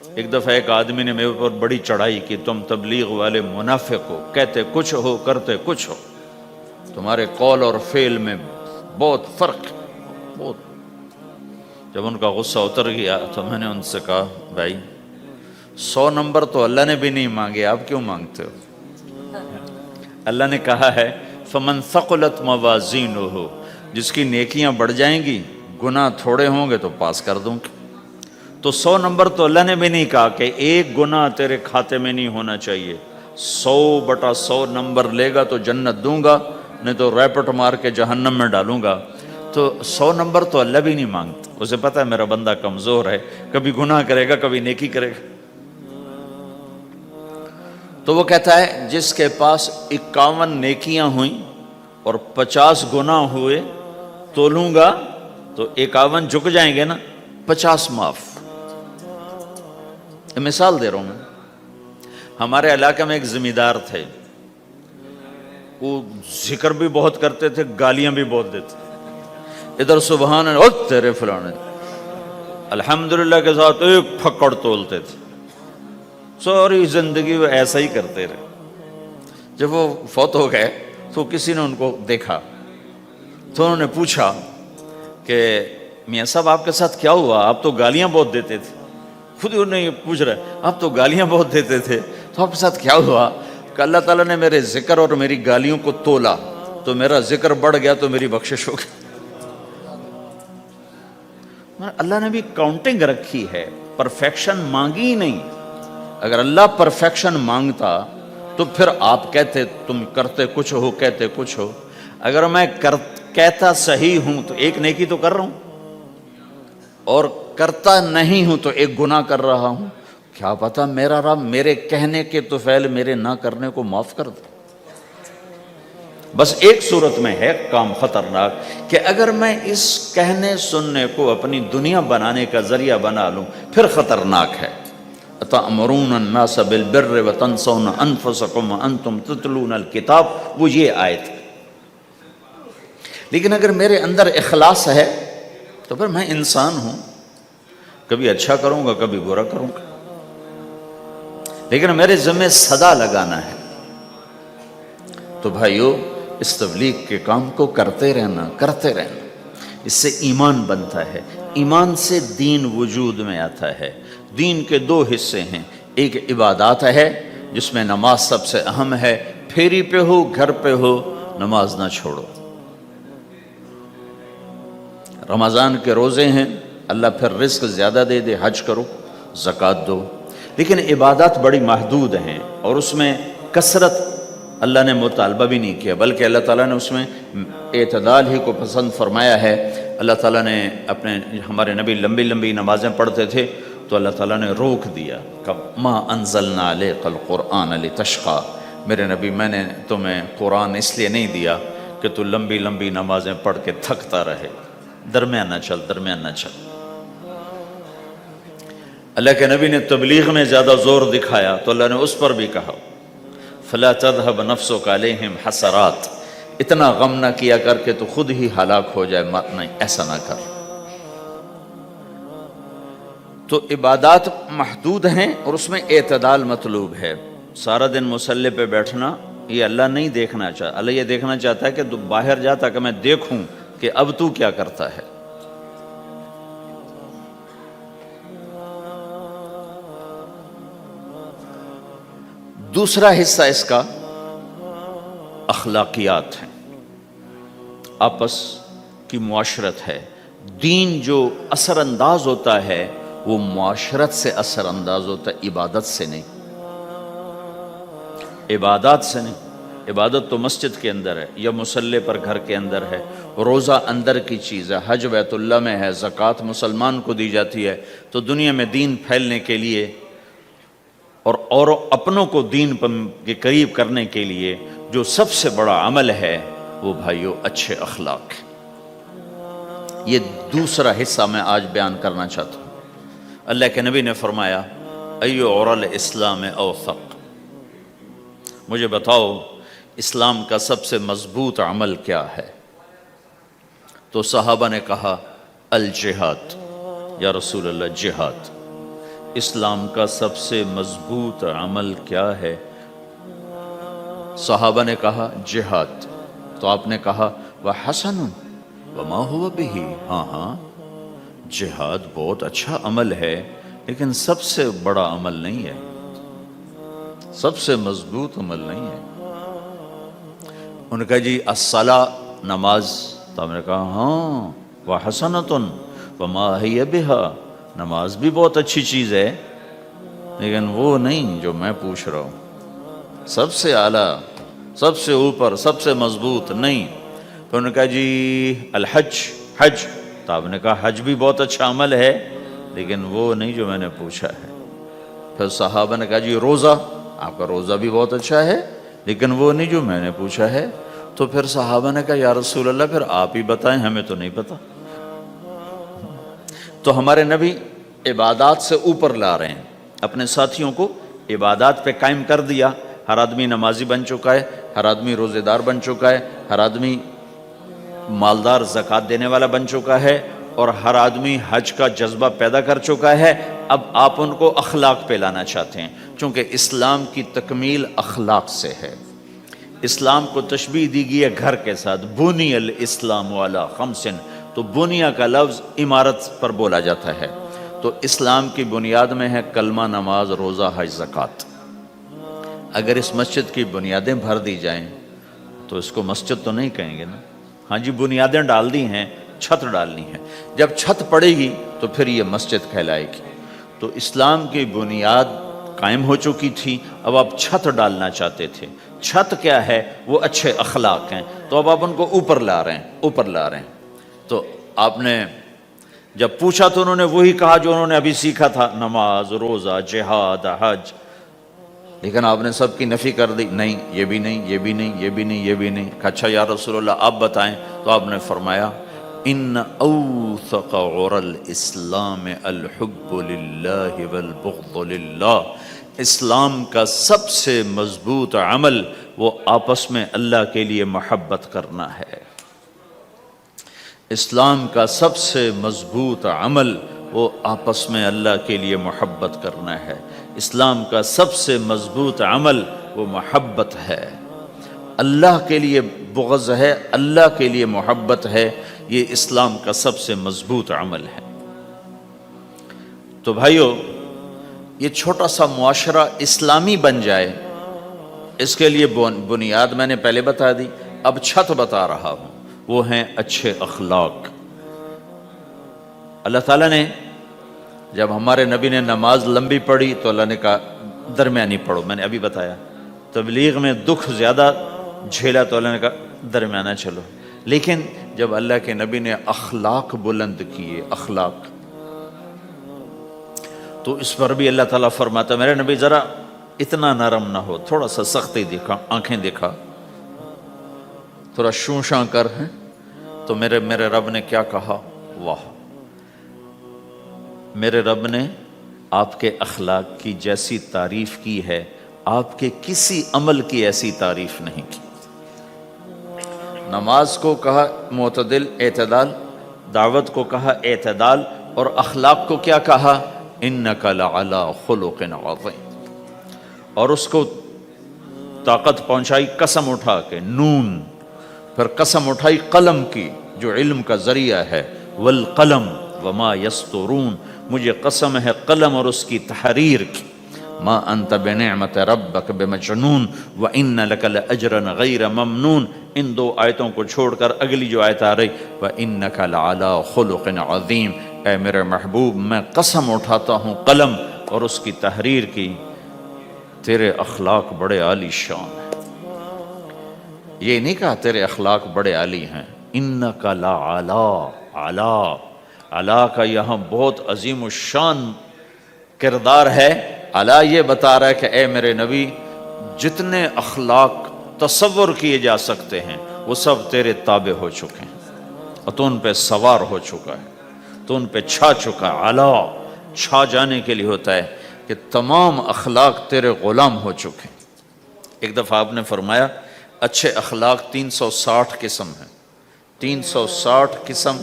ایک دفعہ ایک آدمی نے میرے پر بڑی چڑھائی کی، تم تبلیغ والے منافق ہو، کہتے کچھ ہو کرتے کچھ ہو، تمہارے قول اور فعل میں بہت فرق ہے، بہت۔ جب ان کا غصہ اتر گیا تو میں نے ان سے کہا بھائی 100 نمبر تو اللہ نے بھی نہیں مانگے، آپ کیوں مانگتے ہو؟ اللہ نے کہا ہے فمن ثقلت موازینہ، جس کی نیکیاں بڑھ جائیں گی گناہ تھوڑے ہوں گے تو پاس کر دوں گی۔ تو 100 نمبر تو اللہ نے بھی نہیں کہا کہ ایک گناہ تیرے کھاتے میں نہیں ہونا چاہیے، 100/100 نمبر لے گا تو جنت دوں گا، نہیں تو ریپٹ مار کے جہنم میں ڈالوں گا۔ تو 100 نمبر تو اللہ بھی نہیں مانگتا، اسے پتہ ہے میرا بندہ کمزور ہے، کبھی گناہ کرے گا کبھی نیکی کرے گا۔ تو وہ کہتا ہے جس کے پاس 51 نیکیاں ہوئیں اور 50 گناہ ہوئے، تولوں گا تو 51 جھک جائیں گے نا، 50 معاف۔ مثال دے رہا ہوں میں، ہمارے علاقے میں ایک زمیندار تھے، وہ ذکر بھی بہت کرتے تھے، گالیاں بھی بہت دیتے، ادھر سبحان اللہ او تیرے فلانے، الحمدللہ کے ساتھ ایک پھکڑ تولتے تھے، ساری زندگی وہ ایسا ہی کرتے رہے۔ جب وہ فوت ہو گئے تو کسی نے ان کو دیکھا تو انہوں نے پوچھا کہ میاں صاحب آپ کے ساتھ کیا ہوا، آپ تو گالیاں بہت دیتے تھے۔ خود انہوں نے یہ پوچھ رہے آپ تو گالیاں بہت دیتے تھے تو آپ کے ساتھ کیا ہوا؟ کہ اللہ تعالیٰ نے میرے ذکر اور میری گالیوں کو تولا تو میرا ذکر بڑھ گیا تو میری بخشش ہو گئی۔ اللہ نے بھی کاؤنٹنگ رکھی ہے، پرفیکشن مانگی ہی نہیں۔ اگر اللہ پرفیکشن مانگتا تو پھر آپ کہتے تم کرتے کچھ ہو کہتے کچھ ہو۔ اگر میں کہتا صحیح ہوں تو ایک نیکی تو کر رہا ہوں، اور کرتا نہیں ہوں تو ایک گناہ کر رہا ہوں، کیا پتا میرا رب میرے کہنے کے طفیل میرے نہ کرنے کو معاف کر دے۔ بس ایک صورت میں ہے کام خطرناک کہ اگر میں اس کہنے سننے کو اپنی دنیا بنانے کا ذریعہ بنا لوں پھر خطرناک ہے۔ تأمرون الناس بالبر وتنسون انفسکم وانتم تتلون الکتاب، وہ یہ آیت ہے۔ لیکن اگر میرے اندر اخلاص ہے تو پھر میں انسان ہوں، کبھی اچھا کروں گا کبھی برا کروں گا، لیکن میرے ذمہ صدا لگانا ہے۔ تو بھائیو اس تبلیغ کے کام کو کرتے رہنا، اس سے ایمان بنتا ہے، ایمان سے دین وجود میں آتا ہے۔ دین کے 2 حصے ہیں، ایک عبادات ہے جس میں نماز سب سے اہم ہے، پھیری پہ ہو گھر پہ ہو نماز نہ چھوڑو۔ رمضان کے روزے ہیں، اللہ پھر رزق زیادہ دے دے، حج کرو، زکوٰۃ دو، لیکن عبادات بڑی محدود ہیں اور اس میں کثرت اللہ نے مطالبہ بھی نہیں کیا، بلکہ اللہ تعالیٰ نے اس میں اعتدال ہی کو پسند فرمایا ہے۔ اللہ تعالیٰ نے ہمارے نبی لمبی لمبی نمازیں پڑھتے تھے تو اللہ تعالیٰ نے روک دیا کہ ما انزلنا علیک القرآن لتشقی، میرے نبی میں نے تمہیں قرآن اس لیے نہیں دیا کہ تو لمبی لمبی نمازیں پڑھ کے تھکتا رہے، درمیان نہ چل۔ اللہ کے نبی نے تبلیغ میں زیادہ زور دکھایا تو اللہ نے اس پر بھی کہا فلا تذهب نفسك علیہم حسرات، اتنا غم نہ کیا کر کے تو خود ہی ہلاک ہو جائے، نہیں ایسا نہ کر۔ تو عبادات محدود ہیں اور اس میں اعتدال مطلوب ہے۔ سارا دن مصلی پہ بیٹھنا یہ اللہ نہیں دیکھنا چاہتا، اللہ یہ دیکھنا چاہتا ہے کہ تو باہر جا تاکہ میں دیکھوں کہ اب تو کیا کرتا ہے۔ دوسرا حصہ اس کا اخلاقیات ہیں، آپس کی معاشرت ہے۔ دین جو اثر انداز ہوتا ہے وہ معاشرت سے اثر انداز ہوتا ہے، عبادت سے نہیں، عبادات سے نہیں۔ عبادت تو مسجد کے اندر ہے یا مصلی پر گھر کے اندر ہے، روزہ اندر کی چیز ہے، حج بیت اللہ میں ہے، زکوٰۃ مسلمان کو دی جاتی ہے۔ تو دنیا میں دین پھیلنے کے لیے اور اپنوں کو دین کے قریب کرنے کے لیے جو سب سے بڑا عمل ہے وہ بھائیو اچھے اخلاق ہے۔ یہ دوسرا حصہ میں آج بیان کرنا چاہتا ہوں۔ اللہ کے نبی نے فرمایا ایو عرل اسلام اوثق، مجھے بتاؤ اسلام کا سب سے مضبوط عمل کیا ہے؟ تو صحابہ نے کہا الجہاد، یا رسول اللہ جہاد۔ اسلام کا سب سے مضبوط عمل کیا ہے؟ صحابہ نے کہا جہاد، تو آپ نے کہا وَحَسَنٌ وَمَا هُوَ بِهِ، ہاں ہاں جہاد بہت اچھا عمل ہے لیکن سب سے بڑا عمل نہیں ہے، سب سے مضبوط عمل نہیں ہے۔ انہوں نے کہا جی الصلاۃ، نماز، تو ہم نے کہا ہاں وَحَسَنَةٌ وَمَا هِيَ بِهَا، نماز بھی بہت اچھی چیز ہے لیکن وہ نہیں جو میں پوچھ رہا ہوں، سب سے اعلیٰ، سب سے اوپر، سب سے مضبوط نہیں۔ تو انہوں نے کہا جی الحج، حج، تو آپ نے کہا حج بھی بہت اچھا عمل ہے لیکن وہ نہیں جو میں نے پوچھا ہے۔ پھر صحابہ نے کہا جی روزہ، آپ کا روزہ بھی بہت اچھا ہے لیکن وہ نہیں جو میں نے پوچھا ہے۔ تو پھر صحابہ نے کہا یا رسول اللہ پھر آپ ہی بتائیں، ہمیں تو نہیں پتا۔ تو ہمارے نبی عبادات سے اوپر لا رہے ہیں، اپنے ساتھیوں کو عبادات پہ قائم کر دیا۔ ہر آدمی نمازی بن چکا ہے، ہر آدمی روزے دار بن چکا ہے، ہر آدمی مالدار زکوٰۃ دینے والا بن چکا ہے، اور ہر آدمی حج کا جذبہ پیدا کر چکا ہے۔ اب آپ ان کو اخلاق پہ لانا چاہتے ہیں، چونکہ اسلام کی تکمیل اخلاق سے ہے۔ اسلام کو تشبیہ دی گئی ہے گھر کے ساتھ، بنی الاسلام علی خمس، تو بنیا کا لفظ عمارت پر بولا جاتا ہے، تو اسلام کی بنیاد میں ہے کلمہ، نماز، روزہ، حج، زکوٰۃ۔ اگر اس مسجد کی بنیادیں بھر دی جائیں تو اس کو مسجد تو نہیں کہیں گے نا، ہاں جی بنیادیں ڈال دی ہیں، چھت ڈالنی ہے، جب چھت پڑے گی تو پھر یہ مسجد کہلائے گی۔ تو اسلام کی بنیاد قائم ہو چکی تھی، اب آپ چھت ڈالنا چاہتے تھے۔ چھت کیا ہے؟ وہ اچھے اخلاق ہیں، تو اب آپ ان کو اوپر لا رہے ہیں، اوپر لا رہے ہیں۔ تو آپ نے جب پوچھا تو انہوں نے وہی کہا جو انہوں نے ابھی سیکھا تھا، نماز، روزہ، جہاد، حج، لیکن آپ نے سب کی نفی کر دی، نہیں یہ بھی نہیں، یہ بھی نہیں، یہ بھی نہیں، یہ بھی نہیں۔ کہا اچھا یا رسول اللہ آپ بتائیں، تو آپ نے فرمایا ان اوثق عر الاسلام الحب للہ والبغض للہ، اسلام کا سب سے مضبوط عمل وہ آپس میں اللہ کے لیے محبت کرنا ہے۔ اسلام کا سب سے مضبوط عمل وہ آپس میں اللہ کے لیے محبت کرنا ہے۔ اسلام کا سب سے مضبوط عمل وہ محبت ہے، اللہ کے لیے بغض ہے، اللہ کے لیے محبت ہے، یہ اسلام کا سب سے مضبوط عمل ہے۔ تو بھائیو، یہ چھوٹا سا معاشرہ اسلامی بن جائے، اس کے لیے بنیاد میں نے پہلے بتا دی، اب چھت بتا رہا ہوں، وہ ہیں اچھے اخلاق۔ اللہ تعالیٰ نے جب ہمارے نبی نے نماز لمبی پڑھی تو اللہ نے کہا درمیانی پڑھو، میں نے ابھی بتایا۔ تبلیغ میں دکھ زیادہ جھیلا تو اللہ نے کہا درمیانہ چلو، لیکن جب اللہ کے نبی نے اخلاق بلند کیے، اخلاق، تو اس پر بھی اللہ تعالیٰ فرماتا میرے نبی ذرا اتنا نرم نہ ہو، تھوڑا سا سختی دکھا، آنکھیں دکھا، تھوڑا شوں شاں کر ہیں۔ تو میرے رب نے کیا کہا؟ واہ، میرے رب نے آپ کے اخلاق کی جیسی تعریف کی ہے، آپ کے کسی عمل کی ایسی تعریف نہیں کی۔ نماز کو کہا معتدل، اعتدال، دعوت کو کہا اعتدال، اور اخلاق کو کیا کہا؟ انک لعلی خلق عظیم، اور اس کو طاقت پہنچائی قسم اٹھا کے، نون، پھر قسم اٹھائی قلم کی جو علم کا ذریعہ ہے، والقلم وما یسطرون، مجھے قسم ہے قلم اور اس کی تحریر کی، ما انت بنعمت ربک بمجنون وان لک لاجرا غیر ممنون۔ ان دو آیتوں کو چھوڑ کر اگلی جو آیت آ رہی وانک لعلی خلق عظیم، اے میرے محبوب میں قسم اٹھاتا ہوں قلم اور اس کی تحریر کی، تیرے اخلاق بڑے عالی شان ہیں۔ یہ نہیں کہا تیرے اخلاق بڑے عالی ہیں، انک لعلی، علا، علا کا یہاں بہت عظیم الشان کردار ہے۔ علا یہ بتا رہا ہے کہ اے میرے نبی جتنے اخلاق تصور کیے جا سکتے ہیں وہ سب تیرے تابع ہو چکے ہیں، اور تو ان پہ سوار ہو چکا ہے، تو ان پہ چھا چکا ہے۔ علا چھا جانے کے لیے ہوتا ہے کہ تمام اخلاق تیرے غلام ہو چکے ہیں۔ ایک دفعہ آپ نے فرمایا اچھے اخلاق 360 قسم ہیں، 360 قسم،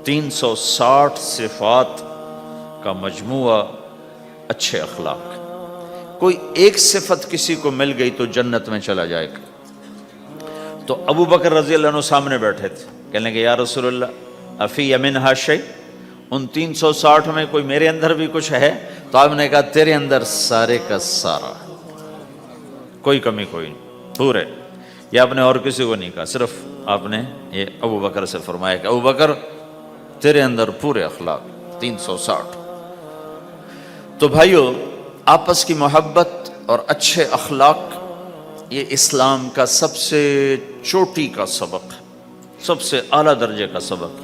360 صفات کا مجموعہ اچھے اخلاق. کوئی ایک صفت کسی کو مل گئی تو جنت میں چلا جائے گا. تو ابو بکر رضی اللہ عنہ سامنے بیٹھے تھے, کہنے لگے یا رسول اللہ افی منہا شیء, ان 360 میں کوئی میرے اندر بھی کچھ ہے؟ تو آپ نے کہا تیرے اندر سارے کا سارا, کوئی کمی کوئی نہیں, پورے. یہ آپ نے اور کسی کو نہیں کہا, صرف آپ نے یہ ابو بکر سے فرمایا کہ ابو بکر تیرے اندر پورے اخلاق 360. تو بھائیو, آپس کی محبت اور اچھے اخلاق یہ اسلام کا سب سے چوٹی کا سبق ہے, سب سے اعلیٰ درجے کا سبق.